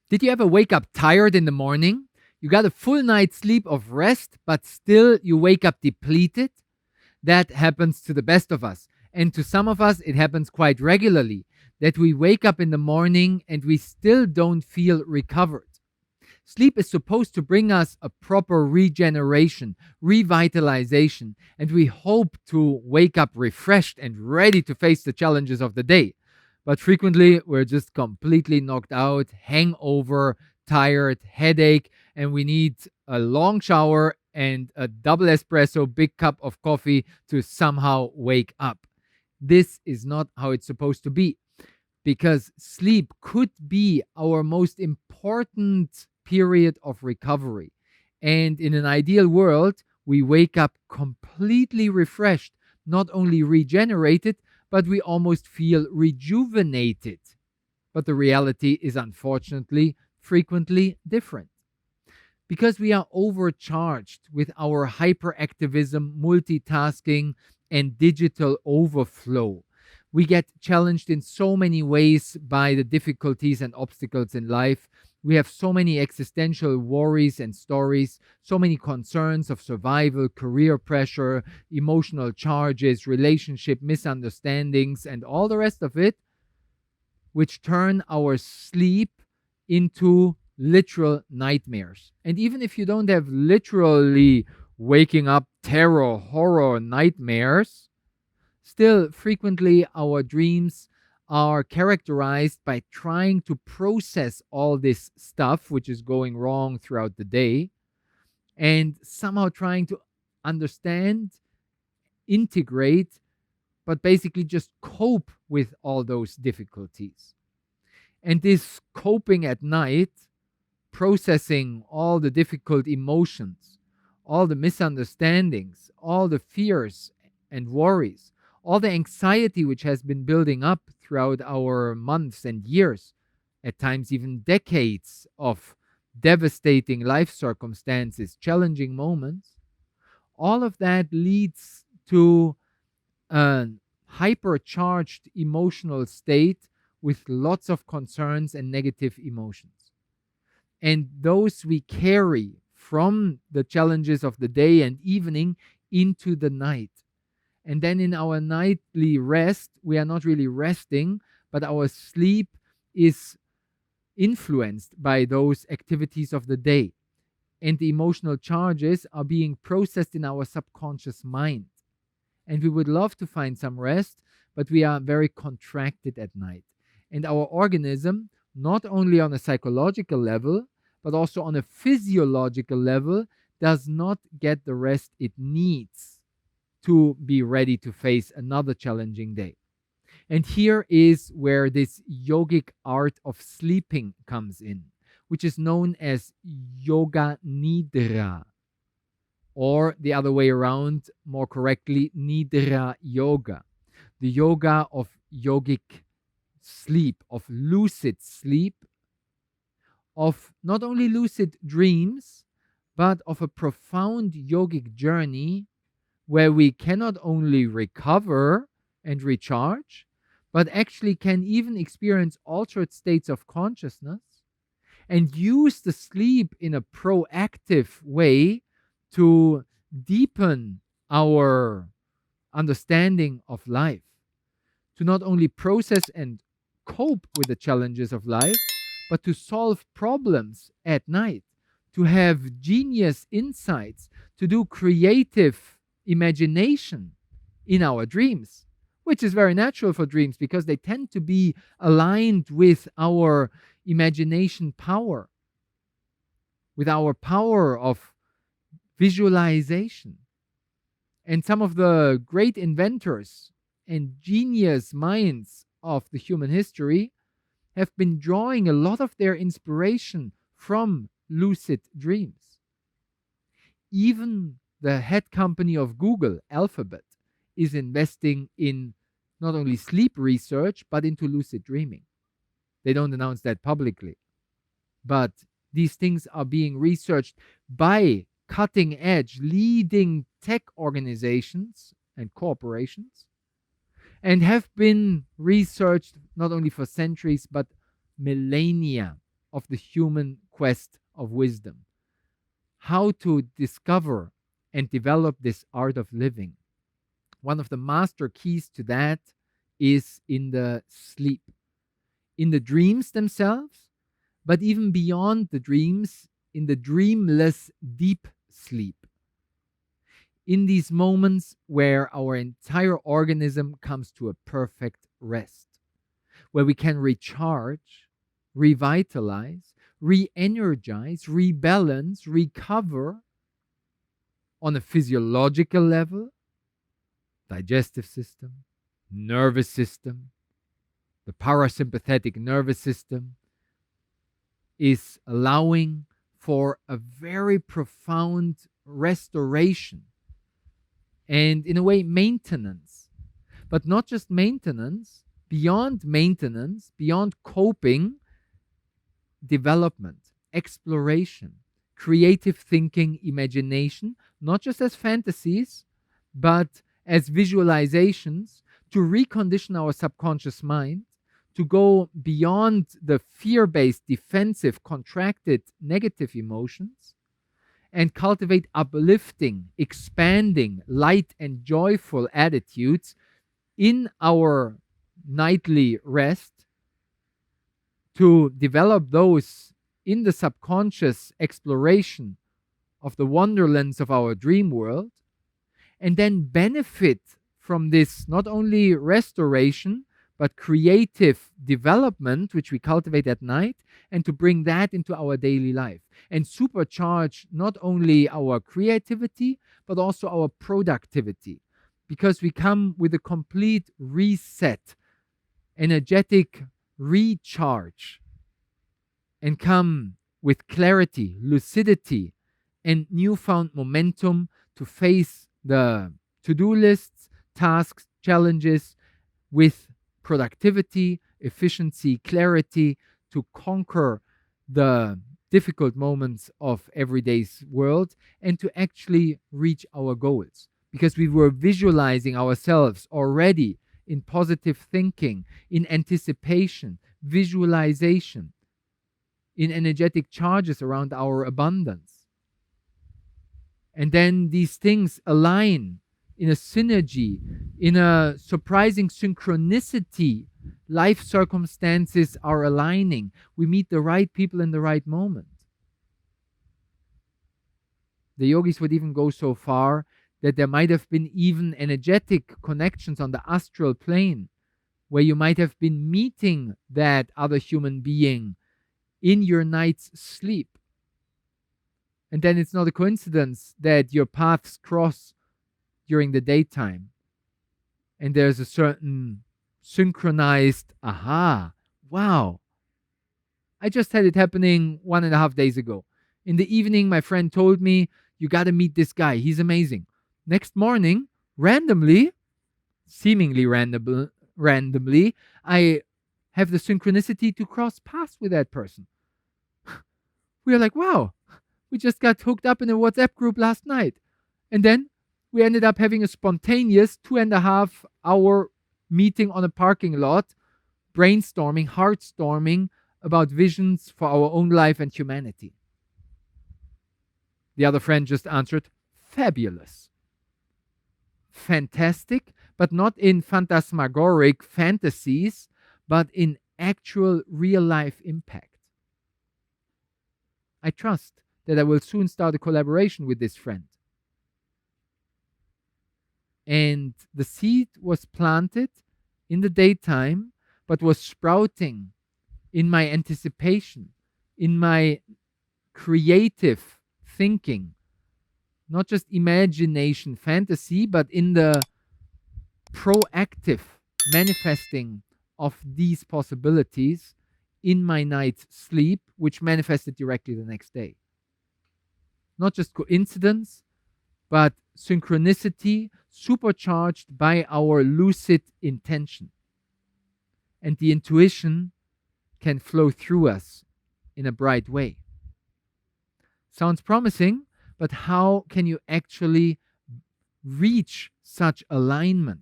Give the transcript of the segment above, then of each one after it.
Did you ever wake up tired in the morning? You got a full night's sleep of rest, but still you wake up depleted? That happens to the best of us. And to some of us, it happens quite regularly that we wake up in the morning and we still don't feel recovered. Sleep is supposed to bring us a proper regeneration, revitalization, and we hope to wake up refreshed and ready to face the challenges of the day. But frequently, we're just completely knocked out, hangover, tired, headache, and we need a long shower and a double espresso, big cup of coffee to somehow wake up. This is not how it's supposed to be, because sleep could be our most important period of recovery. And in an ideal world, we wake up completely refreshed, not only regenerated, but we almost feel rejuvenated. But the reality is unfortunately frequently different because we are overcharged with our hyperactivism, multitasking, and digital overflow. We get challenged in so many ways by the difficulties and obstacles in life. We have so many existential worries and stories, so many concerns of survival, career pressure, emotional charges, relationship misunderstandings, and all the rest of it, which turn our sleep into literal nightmares. And even if you don't have literally waking up terror, horror nightmares, still frequently our dreams are characterized by trying to process all this stuff which is going wrong throughout the day and somehow trying to understand, integrate, but basically just cope with all those difficulties. And this coping at night, processing all the difficult emotions, all the misunderstandings, all the fears and worries, all the anxiety which has been building up throughout our months and years, at times even decades of devastating life circumstances, challenging moments, all of that leads to a hypercharged emotional state with lots of concerns and negative emotions. And those we carry from the challenges of the day and evening into the night. And then in our nightly rest, we are not really resting, but our sleep is influenced by those activities of the day. And the emotional charges are being processed in our subconscious mind. And we would love to find some rest, but we are very contracted at night. And our organism, not only on a psychological level, but also on a physiological level, does not get the rest it needs to be ready to face another challenging day. And here is where this yogic art of sleeping comes in, which is known as yoga nidra, or the other way around, more correctly, Nidra yoga, the yoga of yogic sleep, of lucid sleep, of not only lucid dreams, but of a profound yogic journey where we can not only recover and recharge, but actually can even experience altered states of consciousness and use the sleep in a proactive way to deepen our understanding of life, to not only process and cope with the challenges of life, but to solve problems at night, to have genius insights, to do creative imagination in our dreams, which is very natural for dreams because they tend to be aligned with our imagination power, with our power of visualization. And some of the great inventors and genius minds of the human history have been drawing a lot of their inspiration from lucid dreams. Even the head company of Google, Alphabet, is investing in not only sleep research, but into lucid dreaming. They don't announce that publicly. But these things are being researched by cutting edge, leading tech organizations and corporations, and have been researched not only for centuries, but millennia. of the human quest of wisdom. How to discover and develop this art of living. One of the master keys to that is in the sleep, in the dreams themselves, but even beyond the dreams, in the dreamless deep sleep. In these moments where our entire organism comes to a perfect rest, where we can recharge, revitalize, re energize, rebalance, recover on a physiological level, digestive system, nervous system, the parasympathetic nervous system is allowing for a very profound restoration and, in a way, maintenance. But not just maintenance, beyond coping, development, exploration, creative thinking, imagination, not just as fantasies, but as visualizations to recondition our subconscious mind, to go beyond the fear based, defensive, contracted, negative emotions, and cultivate uplifting, expanding, light, and joyful attitudes in our nightly rest, to develop those in the subconscious exploration of the wonderlands of our dream world, and then benefit from this not only restoration but creative development which we cultivate at night, and to bring that into our daily life and supercharge not only our creativity but also our productivity, because we come with a complete reset, energetic recharge, and come with clarity, lucidity, and newfound momentum to face the to-do lists, tasks, challenges with productivity, efficiency, clarity, to conquer the difficult moments of everyday's world and to actually reach our goals, because we were visualizing ourselves already in positive thinking, in anticipation, visualization, in energetic charges around our abundance. And then these things align in a synergy, in a surprising synchronicity. Life circumstances are aligning. We meet the right people in the right moment. The yogis would even go so far that there might have been even energetic connections on the astral plane, where you might have been meeting that other human being in your night's sleep. And then it's not a coincidence that your paths cross during the daytime. And there's a certain synchronized, aha, wow. I just had it happening 1.5 days ago. In the evening, my friend told me, you got to meet this guy. He's amazing. Next morning, randomly, seemingly randomly, I have the synchronicity to cross paths with that person. We are like, wow, we just got hooked up in a WhatsApp group last night. And then we ended up having a spontaneous 2.5 hour meeting on a parking lot, brainstorming, heartstorming about visions for our own life and humanity. The other friend just answered, fabulous. Fantastic, but not in phantasmagoric fantasies, but in actual real life impact. I trust that I will soon start a collaboration with this friend. And the seed was planted in the daytime, but was sprouting in my anticipation, in my creative thinking, not just imagination, fantasy, but in the proactive manifesting of these possibilities in my night's sleep, which manifested directly the next day. Not just coincidence, but synchronicity supercharged by our lucid intention. And the intuition can flow through us in a bright way. Sounds promising, but how can you actually reach such alignment?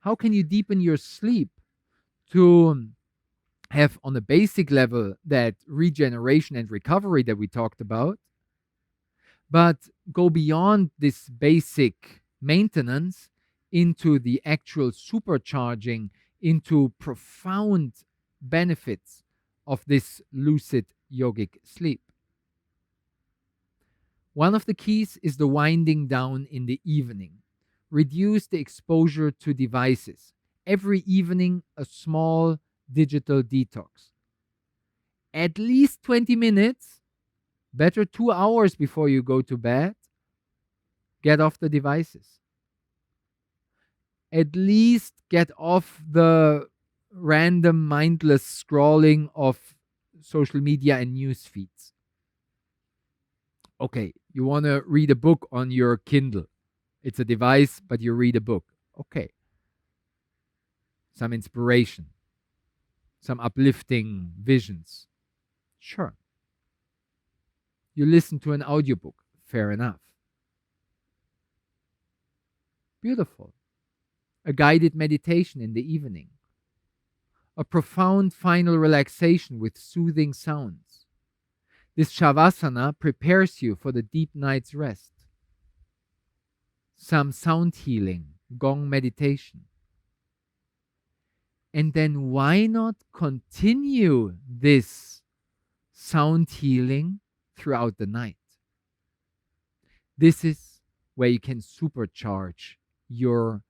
How can you deepen your sleep to have on a basic level that regeneration and recovery that we talked about, but go beyond this basic maintenance into the actual supercharging, into profound benefits of this lucid yogic sleep. One of the keys is the winding down in the evening. Reduce the exposure to devices. Every evening, a small digital detox. At least 20 minutes, better 2 hours before you go to bed, get off the devices. At least get off the random mindless scrolling of social media and news feeds. Okay, you want to read a book on your Kindle. It's a device, but you read a book. Okay. Some inspiration, some uplifting visions. Sure. You listen to an audiobook. Fair enough. Beautiful. A guided meditation in the evening. A profound final relaxation with soothing sounds. This Shavasana prepares you for the deep night's rest. Some sound healing, gong meditation. And then why not continue this sound healing throughout the night? This is where you can supercharge your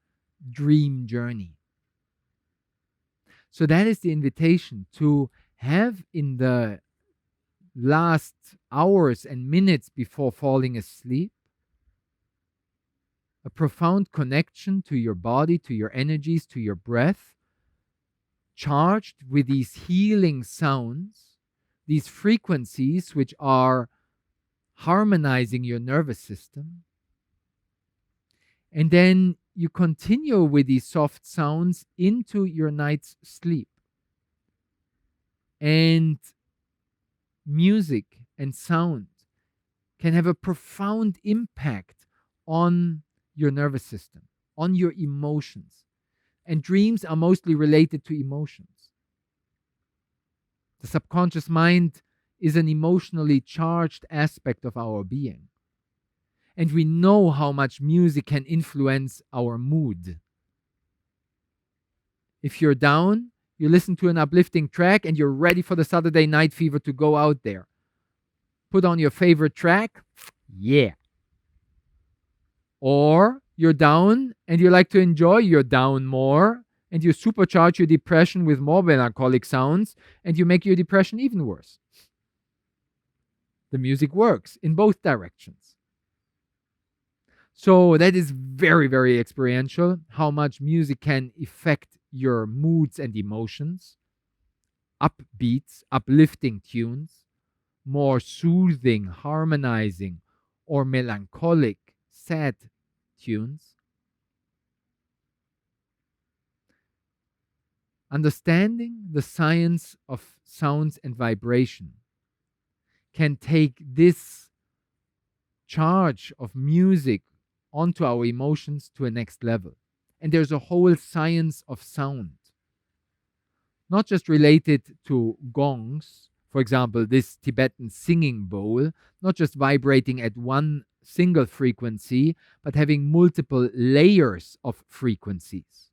dream journey. So that is the invitation, to have in the last hours and minutes before falling asleep a profound connection to your body, to your energies, to your breath, charged with these healing sounds, these frequencies which are harmonizing your nervous system. And then you continue with these soft sounds into your night's sleep. And music and sound can have a profound impact on your nervous system, on your emotions. And dreams are mostly related to emotions. The subconscious mind is an emotionally charged aspect of our being. And we know how much music can influence our mood. If you're down, you listen to an uplifting track and you're ready for the Saturday night fever to go out there. Put on your favorite track. Yeah. Or you're down and you like to enjoy your down more, and you supercharge your depression with more melancholic sounds, and you make your depression even worse. The music works in both directions. So that is very, very experiential, how much music can affect your moods and emotions. Upbeats, uplifting tunes, more soothing, harmonizing, or melancholic, sad tunes. Understanding the science of sounds and vibration can take this charge of music onto our emotions to a next level. And there's a whole science of sound, not just related to gongs, for example, this Tibetan singing bowl, not just vibrating at one single frequency, but having multiple layers of frequencies.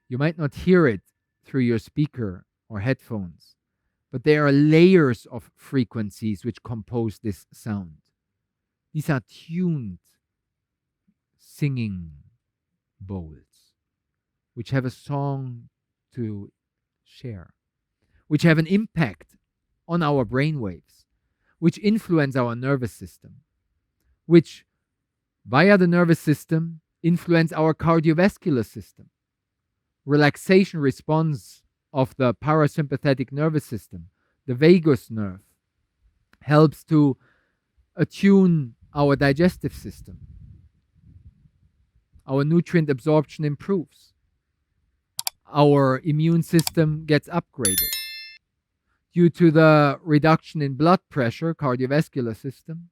You might not hear it through your speaker or headphones, but there are layers of frequencies which compose this sound. These are tuned singing bowls, which have a song to share, which have an impact on our brain waves, which influence our nervous system, which via the nervous system influence our cardiovascular system. Relaxation response of the parasympathetic nervous system, the vagus nerve, helps to attune our digestive system. Our nutrient absorption improves. Our immune system gets upgraded. Due to the reduction in blood pressure, cardiovascular system,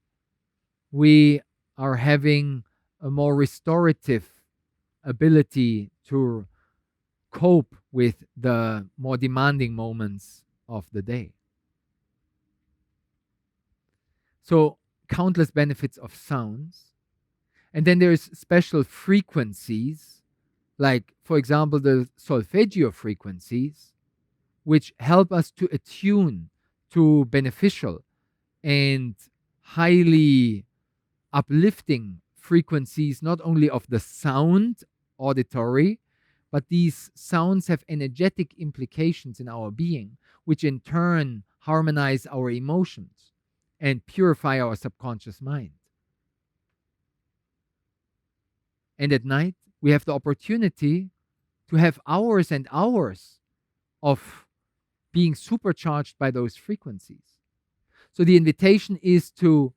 we are having a more restorative ability to cope with the more demanding moments of the day. So, countless benefits of sounds. And then there's special frequencies, like, for example, the solfeggio frequencies, which help us to attune to beneficial and highly uplifting frequencies, not only of the sound auditory, but these sounds have energetic implications in our being, which in turn harmonize our emotions and purify our subconscious mind. And at night, we have the opportunity to have hours and hours of being supercharged by those frequencies. So the invitation is to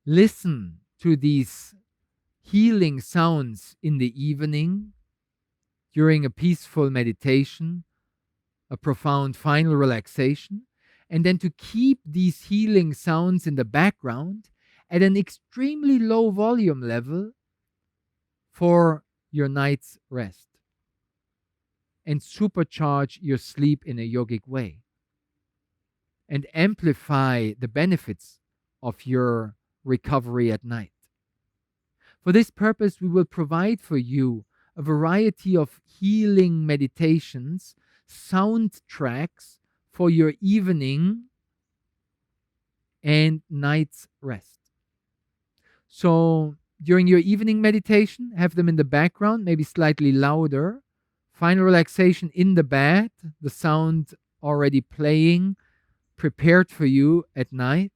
listen to these healing sounds in the evening during a peaceful meditation, a profound final relaxation, and then to keep these healing sounds in the background at an extremely low volume level for your night's rest, and supercharge your sleep in a yogic way and amplify the benefits of your recovery at night. For this purpose, we will provide for you a variety of healing meditations, sound tracks for your evening and night's rest. So during your evening meditation, have them in the background, maybe slightly louder. Final relaxation in the bed, the sound already playing, prepared for you at night.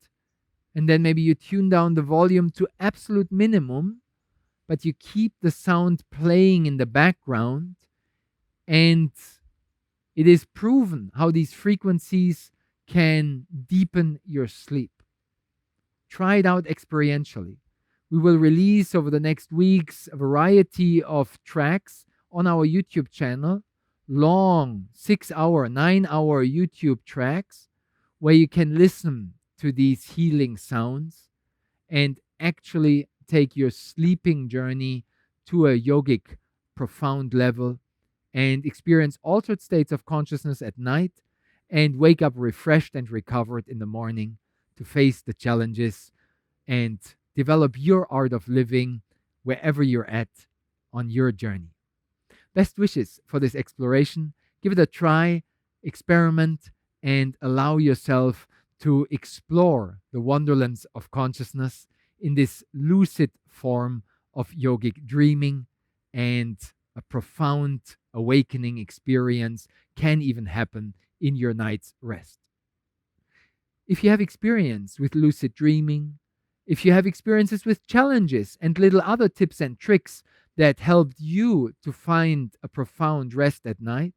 And then maybe you tune down the volume to absolute minimum, but you keep the sound playing in the background. And it is proven how these frequencies can deepen your sleep. Try it out experientially. We will release over the next weeks a variety of tracks on our YouTube channel, long 6-hour, 9-hour YouTube tracks where you can listen to these healing sounds and actually take your sleeping journey to a yogic, profound level and experience altered states of consciousness at night and wake up refreshed and recovered in the morning to face the challenges and develop your art of living wherever you're at on your journey. Best wishes for this exploration. Give it a try, experiment, and allow yourself to explore the wonderlands of consciousness in this lucid form of yogic dreaming, and a profound awakening experience can even happen in your night's rest. If you have experience with lucid dreaming, if you have experiences with challenges and little other tips and tricks that helped you to find a profound rest at night,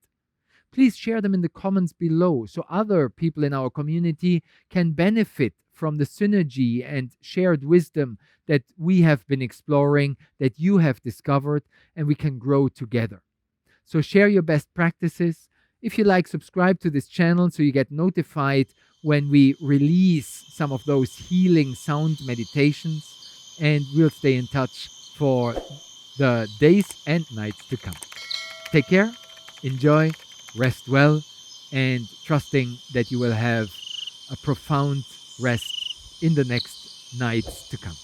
please share them in the comments below so other people in our community can benefit from the synergy and shared wisdom that we have been exploring, that you have discovered, and we can grow together. So share your best practices. If you like, subscribe to this channel so you get notified when we release some of those healing sound meditations, and we'll stay in touch for the days and nights to come. Take care, enjoy, rest well, and trusting that you will have a profound rest in the next nights to come.